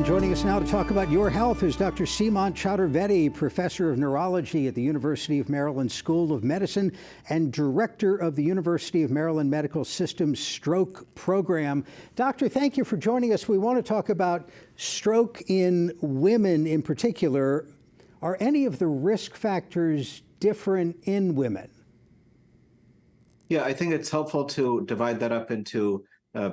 And joining us now to talk about your health is Dr. Seemant Chaturvedi, professor of neurology at the University of Maryland School of Medicine and director of the University of Maryland Medical System's stroke program. Doctor, thank you for joining us. We want to talk about stroke in women in particular. Are any of the risk factors different in women? Yeah, I think it's helpful to divide that up into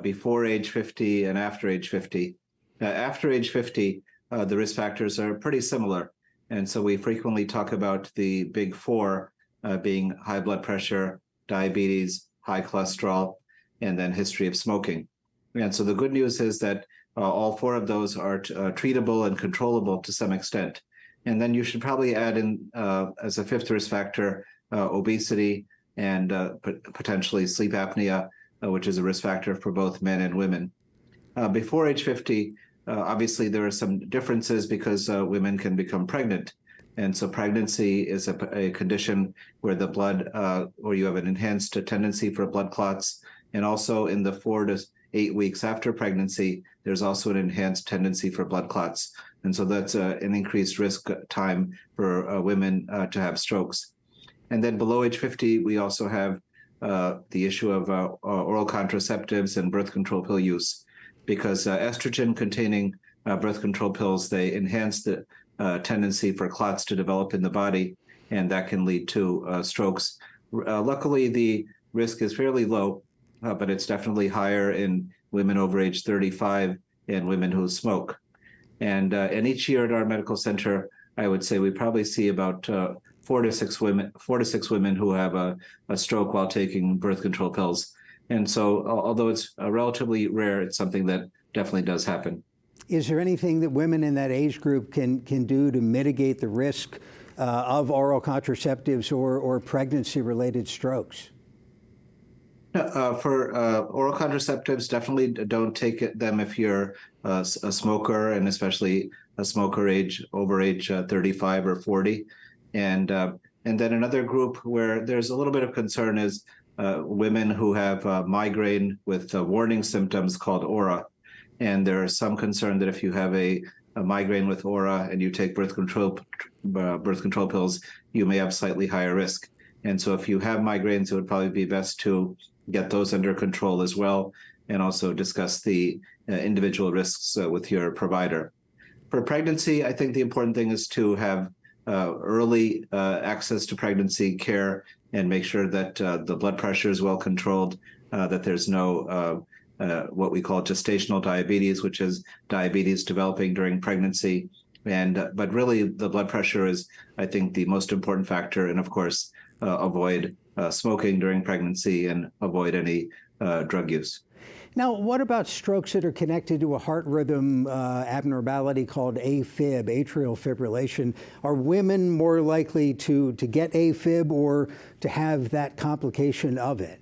before age 50 and after age 50. After age 50, the risk factors are pretty similar. And so we frequently talk about the big four being high blood pressure, diabetes, high cholesterol, and then history of smoking. And so the good news is that all four of those are treatable and controllable to some extent. And then you should probably add in as a fifth risk factor, obesity and potentially sleep apnea, which is a risk factor for both men and women. Before age 50, obviously, there are some differences because women can become pregnant. And so pregnancy is a condition where the blood, or you have an enhanced tendency for blood clots. And also in the 4 to 8 weeks after pregnancy, there's also an enhanced tendency for blood clots. And so that's an increased risk time for women to have strokes. And then below age 50, we also have the issue of oral contraceptives and birth control pill use. Because estrogen-containing birth control pills, they enhance the tendency for clots to develop in the body, and that can lead to strokes. Luckily, the risk is fairly low, but it's definitely higher in women over age 35 and women who smoke. And each year at our medical center, I would say we probably see about 4 to 6 women who have a stroke while taking birth control pills. And so, although it's relatively rare, it's something that definitely does happen. Is there anything that women in that age group can do to mitigate the risk of oral contraceptives or pregnancy-related strokes? For oral contraceptives, definitely don't take them if you're a smoker, and especially a smoker over age 35 or 40. And then another group where there's a little bit of concern is women who have migraine with warning symptoms called aura. And there is some concern that if you have a migraine with aura and you take birth control pills, you may have slightly higher risk. And so if you have migraines, it would probably be best to get those under control as well, and also discuss the individual risks with your provider. For pregnancy, I think the important thing is to have early access to pregnancy care and make sure that the blood pressure is well controlled, that there's no what we call gestational diabetes, which is diabetes developing during pregnancy. But really, the blood pressure is, I think, the most important factor. And of course, avoid smoking during pregnancy and avoid any drug use. Now, what about strokes that are connected to a heart rhythm abnormality called A-Fib, atrial fibrillation? Are women more likely to get A-Fib or to have that complication of it?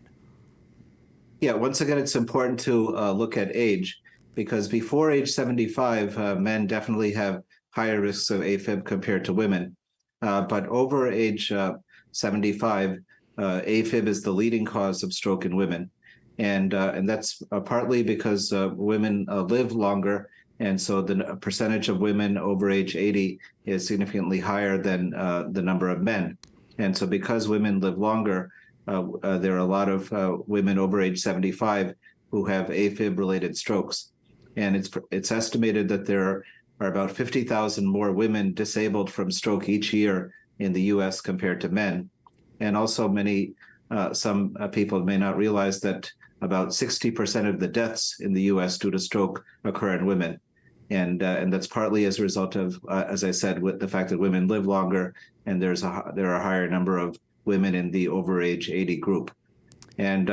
Yeah, once again, it's important to look at age, because before age 75, men definitely have higher risks of A-Fib compared to women. But over age 75, A-Fib is the leading cause of stroke in women. And that's partly because women live longer, and so the percentage of women over age 80 is significantly higher than the number of men. And so because women live longer, there are a lot of women over age 75 who have A-Fib-related strokes. And it's estimated that there are about 50,000 more women disabled from stroke each year in the U.S. compared to men. And also some people may not realize that about 60% of the deaths in the U.S. due to stroke occur in women. And that's partly as a result of, as I said, with the fact that women live longer, and there are a higher number of women in the over age 80 group. And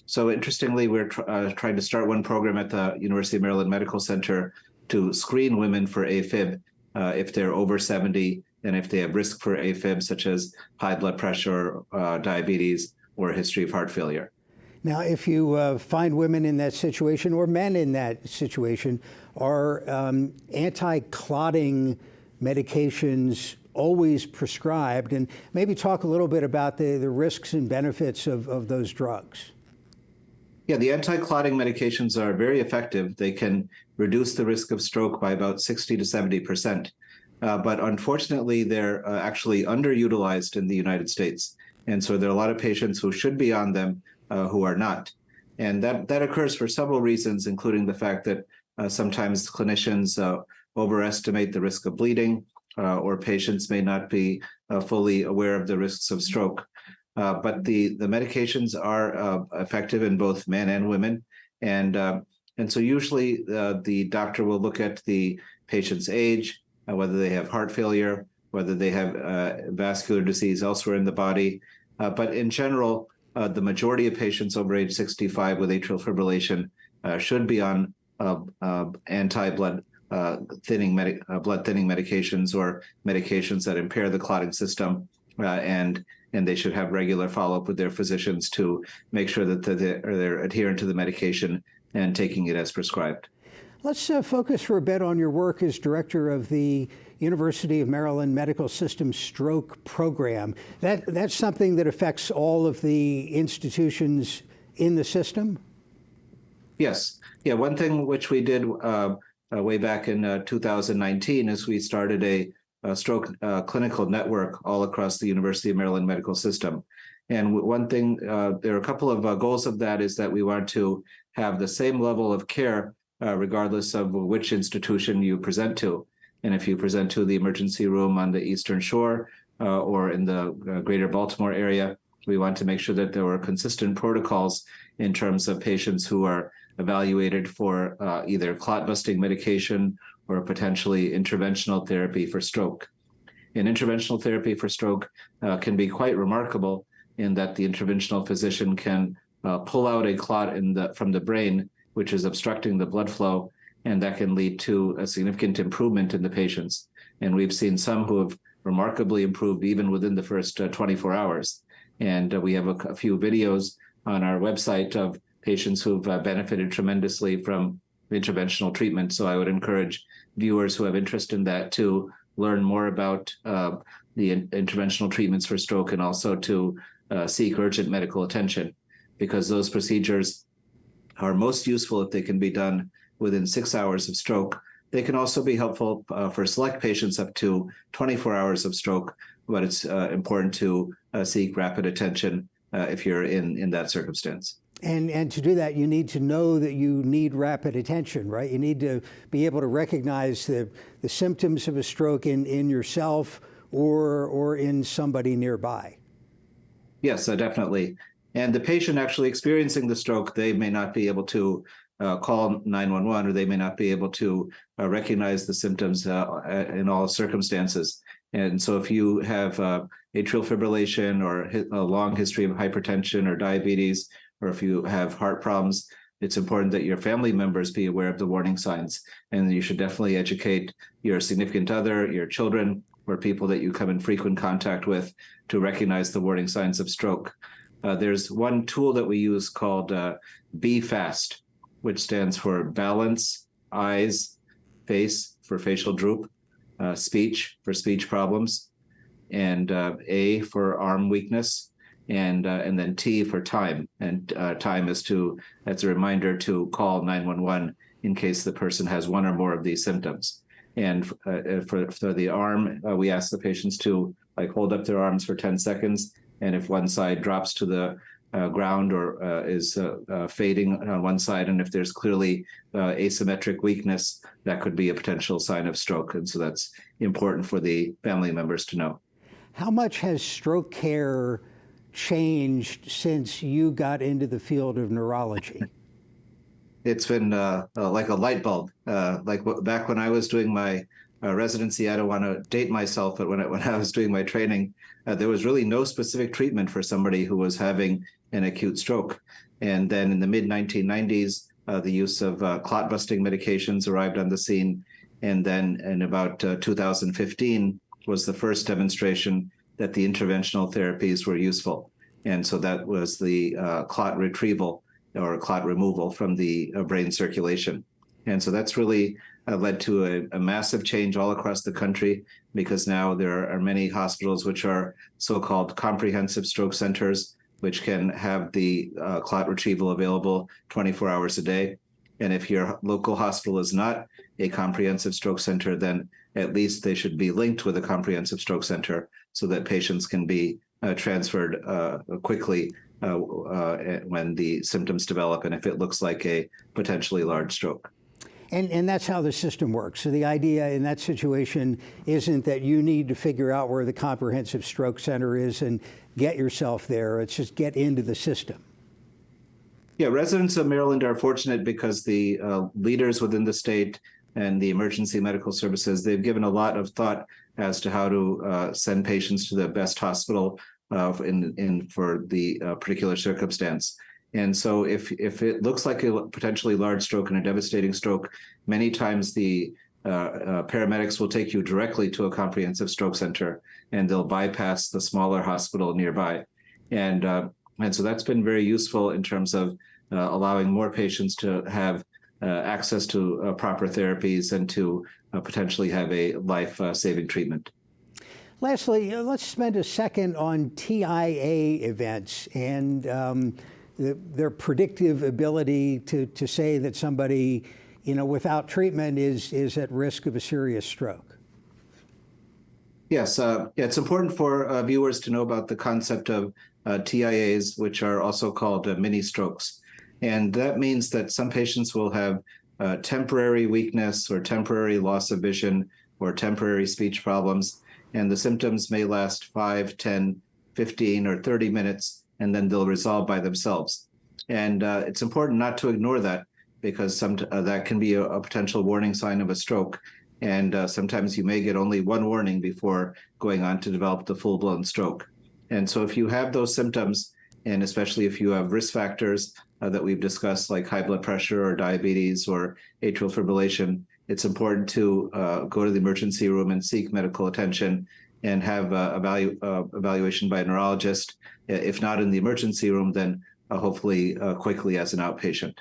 so interestingly, we're trying to start one program at the University of Maryland Medical Center to screen women for A-Fib if they're over 70 and if they have risk for A-Fib, such as high blood pressure, diabetes, or a history of heart failure. Now, if you find women in that situation or men in that situation, are anti-clotting medications always prescribed? And maybe talk a little bit about the risks and benefits of those drugs. Yeah, the anti-clotting medications are very effective. They can reduce the risk of stroke by about 60 to 70%. But unfortunately, they're actually underutilized in the United States. And so there are a lot of patients who should be on them who are not. And that occurs for several reasons, including the fact that sometimes clinicians overestimate the risk of bleeding, or patients may not be fully aware of the risks of stroke. But the medications are effective in both men and women. And so usually the doctor will look at the patient's age, whether they have heart failure, whether they have vascular disease elsewhere in the body. But in general, the majority of patients over age 65 with atrial fibrillation should be on anti-blood thinning medications or medications that impair the clotting system, and they should have regular follow-up with their physicians to make sure that they're adherent to the medication and taking it as prescribed. Let's focus for a bit on your work as director of the University of Maryland Medical System Stroke Program. That's something that affects all of the institutions in the system? Yes. Yeah, one thing which we did way back in 2019 is we started a stroke clinical network all across the University of Maryland Medical System. And one thing, there are a couple of goals of that, is that we want to have the same level of care regardless of which institution you present to. And if you present to the emergency room on the Eastern Shore or in the greater Baltimore area, we want to make sure that there were consistent protocols in terms of patients who are evaluated for either clot-busting medication or potentially interventional therapy for stroke. And interventional therapy for stroke can be quite remarkable in that the interventional physician can pull out a clot from the brain, which is obstructing the blood flow, and that can lead to a significant improvement in the patients. And we've seen some who have remarkably improved even within the first 24 hours. And we have a few videos on our website of patients who've benefited tremendously from interventional treatment. So I would encourage viewers who have interest in that to learn more about the interventional treatments for stroke, and also to seek urgent medical attention, because those procedures are most useful if they can be done within 6 hours of stroke. They can also be helpful for select patients up to 24 hours of stroke, but it's important to seek rapid attention if you're in that circumstance. And to do that, you need to know that you need rapid attention, right? You need to be able to recognize the symptoms of a stroke in yourself or in somebody nearby. Yes, definitely. And the patient actually experiencing the stroke, they may not be able to call 911, or they may not be able to recognize the symptoms in all circumstances. And so if you have atrial fibrillation or a long history of hypertension or diabetes, or if you have heart problems, it's important that your family members be aware of the warning signs. And you should definitely educate your significant other, your children, or people that you come in frequent contact with to recognize the warning signs of stroke. There's one tool that we use called Be Fast, which stands for balance, eyes, face for facial droop, speech for speech problems, and A for arm weakness, and then T for time. And time is that's a reminder to call 911 in case the person has one or more of these symptoms. And for the arm, we ask the patients to hold up their arms for 10 seconds. And if one side drops to the ground or is fading on one side, and if there's clearly asymmetric weakness, that could be a potential sign of stroke. And so that's important for the family members to know. How much has stroke care changed since you got into the field of neurology? It's been like a light bulb. Back when I was doing my residency, I don't want to date myself, but when I was doing my training, there was really no specific treatment for somebody who was having an acute stroke. And then in the mid-1990s, the use of clot-busting medications arrived on the scene. And then in about 2015 was the first demonstration that the interventional therapies were useful. And so that was the clot retrieval or clot removal from the brain circulation. And so that's really led to a massive change all across the country, because now there are many hospitals which are so-called comprehensive stroke centers, which can have the clot retrieval available 24 hours a day. And if your local hospital is not a comprehensive stroke center, then at least they should be linked with a comprehensive stroke center so that patients can be transferred quickly when the symptoms develop and if it looks like a potentially large stroke. And that's how the system works. So the idea in that situation isn't that you need to figure out where the comprehensive stroke center is and get yourself there. It's just get into the system. Yeah, residents of Maryland are fortunate because the leaders within the state and the emergency medical services, they've given a lot of thought as to how to send patients to the best hospital for the particular circumstance. And so if it looks like a potentially large stroke and a devastating stroke, many times the paramedics will take you directly to a comprehensive stroke center and they'll bypass the smaller hospital nearby. And so that's been very useful in terms of allowing more patients to have access to proper therapies and to potentially have a life-saving treatment. Lastly, let's spend a second on TIA events and their predictive ability to say that somebody, without treatment is at risk of a serious stroke. Yes, it's important for viewers to know about the concept of TIAs, which are also called mini strokes. And that means that some patients will have temporary weakness or temporary loss of vision or temporary speech problems. And the symptoms may last 5, 10, 15, or 30 minutes, and then they'll resolve by themselves. And it's important not to ignore that because that can be a potential warning sign of a stroke. And sometimes you may get only one warning before going on to develop the full-blown stroke. And so if you have those symptoms, and especially if you have risk factors that we've discussed, like high blood pressure or diabetes or atrial fibrillation, it's important to go to the emergency room and seek medical attention and have evaluation by a neurologist. If not in the emergency room, then hopefully quickly as an outpatient.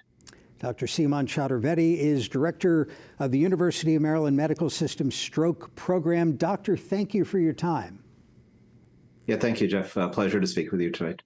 Dr. Seemant Chaturvedi is director of the University of Maryland Medical System Stroke Program. Doctor, thank you for your time. Yeah, thank you, Jeff. Pleasure to speak with you tonight.